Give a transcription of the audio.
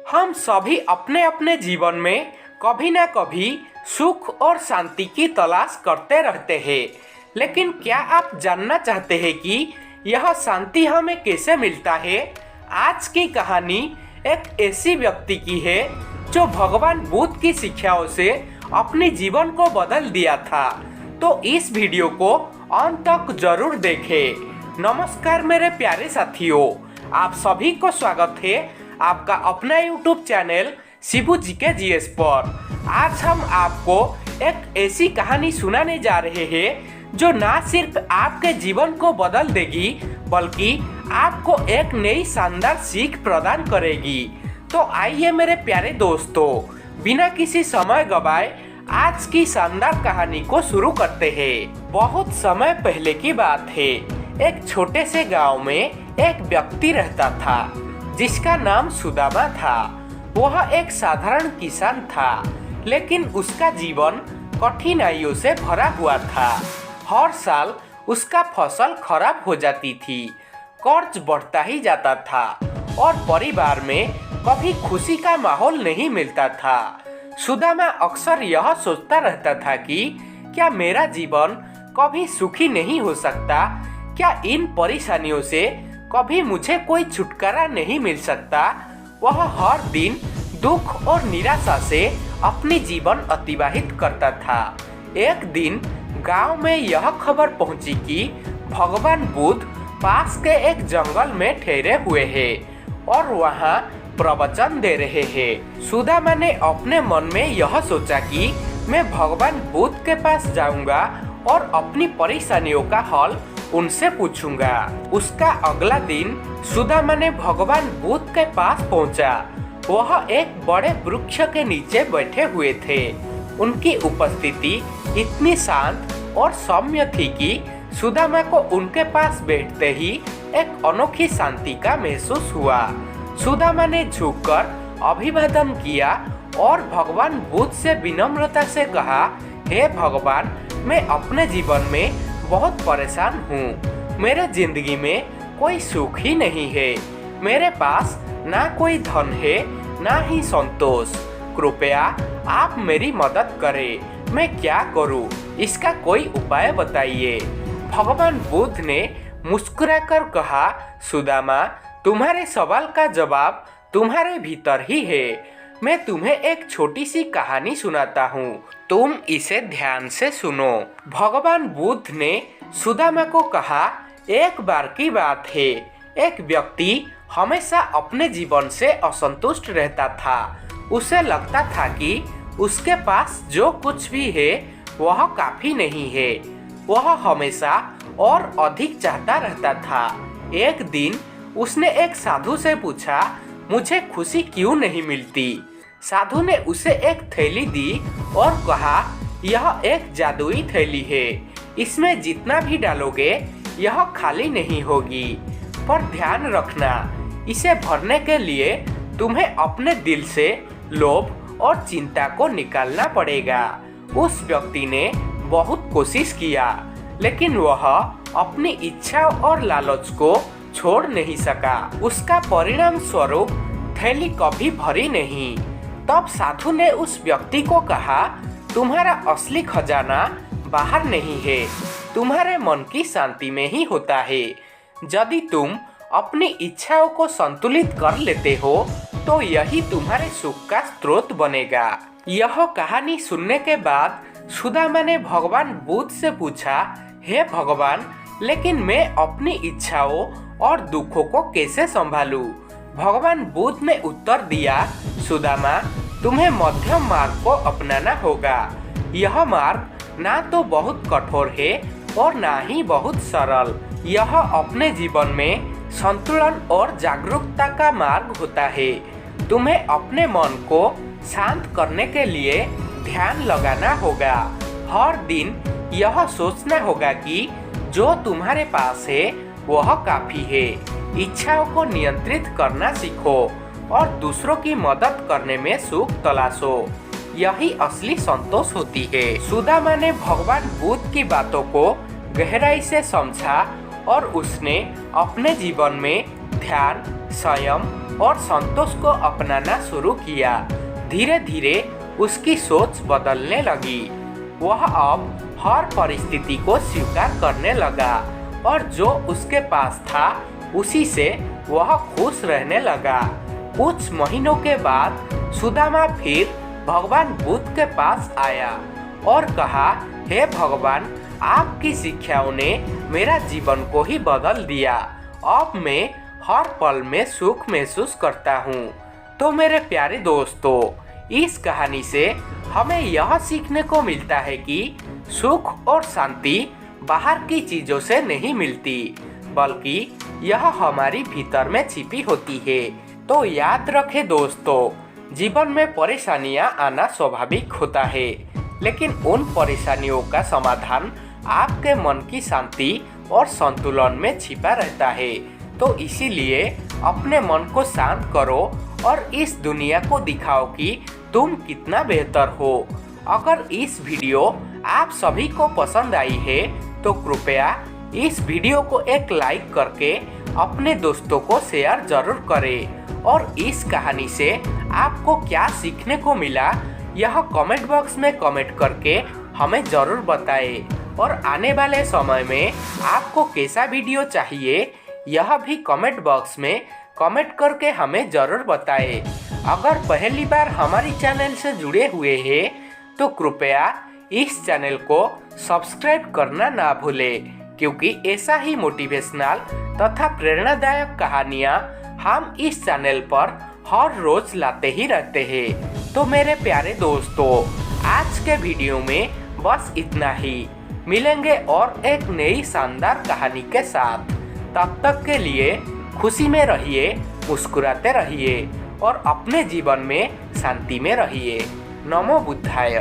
हम सभी अपने अपने जीवन में कभी ना कभी सुख और शांति की तलाश करते रहते हैं। लेकिन क्या आप जानना चाहते हैं कि यह शांति हमें कैसे मिलता है? आज की कहानी एक ऐसी व्यक्ति की है जो भगवान बुद्ध की शिक्षाओं से अपने जीवन को बदल दिया था। तो इस वीडियो को अंत तक जरूर देखें। नमस्कार मेरे प्यारे साथियों, आप सभी को स्वागत है आपका अपना YouTube channel Shibu GK GS पर। आज हम आपको एक ऐसी कहानी सुनाने जा रहे हैं जो ना सिर्फ आपके जीवन को बदल देगी बल्कि आपको एक नई शानदार सीख प्रदान करेगी। तो आइए मेरे प्यारे दोस्तों, बिना किसी समय गवाए आज की शानदार कहानी को शुरू करते हैं। बहुत समय पहले की बात है। एक छोटे से गांव में एक व्यक्ति रहता था जिसका नाम सुदामा था। वह एक साधारण किसान था, लेकिन उसका जीवन कठिनाइयों से भरा हुआ था। हर साल उसका फसल खराब हो जाती थी, कर्ज बढ़ता ही जाता था और परिवार में कभी खुशी का माहौल नहीं मिलता था। सुदामा अक्सर यह सोचता रहता था कि क्या मेरा जीवन कभी सुखी नहीं हो सकता? क्या इन परेशानियों से कभी मुझे कोई छुटकारा नहीं मिल सकता? वह हर दिन दुख और निराशा से अपनी जीवन अतिबाहित करता था। एक दिन गांव में यह खबर पहुंची कि भगवान बुद्ध पास के एक जंगल में ठहरे हुए हैं और वहां प्रवचन दे रहे हैं। सुदामा ने अपने मन में यह सोचा कि मैं भगवान बुद्ध के पास जाऊंगा और अपनी परेशानियों का हल उनसे पूछूंगा। उसका अगला दिन सुदामा ने भगवान बुद्ध के पास पहुंचा। वह एक बड़े वृक्ष के नीचे बैठे हुए थे। उनकी उपस्थिति इतनी शांत और सौम्य थी कि सुदामा को उनके पास बैठते ही एक अनोखी शांति का महसूस हुआ। सुदामा ने झुककर अभिवादन किया और भगवान बुद्ध से विनम्रता से कहा, हे भगवान, मैं अपने जीवन में बहुत परेशान हूँ। मेरे जिंदगी में कोई सुख ही नहीं है। मेरे पास ना कोई धन है ना ही संतोष। कृपया आप मेरी मदद करें। मैं क्या करूँ? इसका कोई उपाय बताइए। भगवान बुद्ध ने मुस्कुराकर कहा, सुदामा, तुम्हारे सवाल का जवाब तुम्हारे भीतर ही है। मैं तुम्हें एक छोटी सी कहानी सुनाता हूँ, तुम इसे ध्यान से सुनो। भगवान बुद्ध ने सुदामा को कहा, एक बार की बात है, एक व्यक्ति हमेशा अपने जीवन से असंतुष्ट रहता था। उसे लगता था कि उसके पास जो कुछ भी है वह काफी नहीं है। वह हमेशा और अधिक चाहता रहता था। एक दिन उसने एक साधु से पूछा, मुझे खुशी क्यों नहीं मिलती? साधु ने उसे एक थैली दी और कहा, यह एक जादुई थैली है। इसमें जितना भी डालोगे यह खाली नहीं होगी। पर ध्यान रखना, इसे भरने के लिए तुम्हें अपने दिल से लोभ और चिंता को निकालना पड़ेगा। उस व्यक्ति ने बहुत कोशिश किया, लेकिन वह अपनी इच्छा और लालच को छोड़ नहीं सका। उसका परिणाम स्वरूप थैली कभी भरी नहीं। तब साधु ने उस व्यक्ति को कहा, तुम्हारा असली खजाना बाहर नहीं है, तुम्हारे मन की शांति में ही होता है। यदि तुम अपनी इच्छाओं को संतुलित कर लेते हो तो यही तुम्हारे सुख का स्रोत बनेगा। यह कहानी सुनने के बाद सुदामा ने भगवान बुद्ध से पूछा, हे भगवान, लेकिन मैं अपनी इच्छाओं और दुखों को कैसे संभालूं? भगवान बुद्ध ने उत्तर दिया, सुदामा, तुम्हें मध्यम मार्ग को अपनाना होगा। यह मार्ग ना तो बहुत कठोर है और ना ही बहुत सरल। यह अपने जीवन में संतुलन और जागरूकता का मार्ग होता है। तुम्हें अपने मन को शांत करने के लिए ध्यान लगाना होगा। हर दिन यह सोचना होगा कि जो तुम्हारे पास है वह काफी है। इच्छाओं को नियंत्रित करना सीखो और दूसरों की मदद करने में सुख तलाशो। यही असली संतोष होती है। सुदामा ने भगवान बुद्ध की बातों को गहराई से समझा और उसने अपने जीवन में ध्यान, संयम और संतोष को अपनाना शुरू किया। धीरे धीरे उसकी सोच बदलने लगी। वह अब हर परिस्थिति को स्वीकार करने लगा और जो उसके पास था उसी से वह खुश रहने लगा। कुछ महीनों के बाद सुदामा फिर भगवान बुद्ध के पास आया और कहा, हे भगवान, आपकी शिक्षाओं ने मेरा जीवन को ही बदल दिया। अब मैं हर पल में सुख महसूस करता हूँ। तो मेरे प्यारे दोस्तों, इस कहानी से हमें यह सीखने को मिलता है कि सुख और शांति बाहर की चीजों से नहीं मिलती, बल्कि यह हमारी भीतर में छिपी होती है। तो याद रखें दोस्तों, जीवन में परेशानियां आना स्वाभाविक होता है, लेकिन उन परेशानियों का समाधान आपके मन की शांति और संतुलन में छिपा रहता है। तो इसीलिए अपने मन को शांत करो और इस दुनिया को दिखाओ कि तुम कितना बेहतर हो। अगर इस वीडियो आप सभी को पसंद आई है तो कृपया इस वीडियो को एक लाइक करके अपने दोस्तों को शेयर जरूर करें और इस कहानी से आपको क्या सीखने को मिला यह कमेंट बॉक्स में कमेंट करके हमें जरूर बताएं। और आने वाले समय में आपको कैसा वीडियो चाहिए यह भी कमेंट बॉक्स में कमेंट करके हमें जरूर बताएं। अगर पहली बार हमारी चैनल से जुड़े हुए हैं तो कृपया इस चैनल को सब्सक्राइब करना ना भूलें, क्योंकि ऐसा ही मोटिवेशनल तथा प्रेरणादायक कहानियाँ हम इस चैनल पर हर रोज लाते ही रहते हैं। तो मेरे प्यारे दोस्तों, आज के वीडियो में बस इतना ही। मिलेंगे और एक नई शानदार कहानी के साथ। तब तक के लिए खुशी में रहिए, मुस्कुराते रहिए और अपने जीवन में शांति में रहिए। नमो बुद्धाय।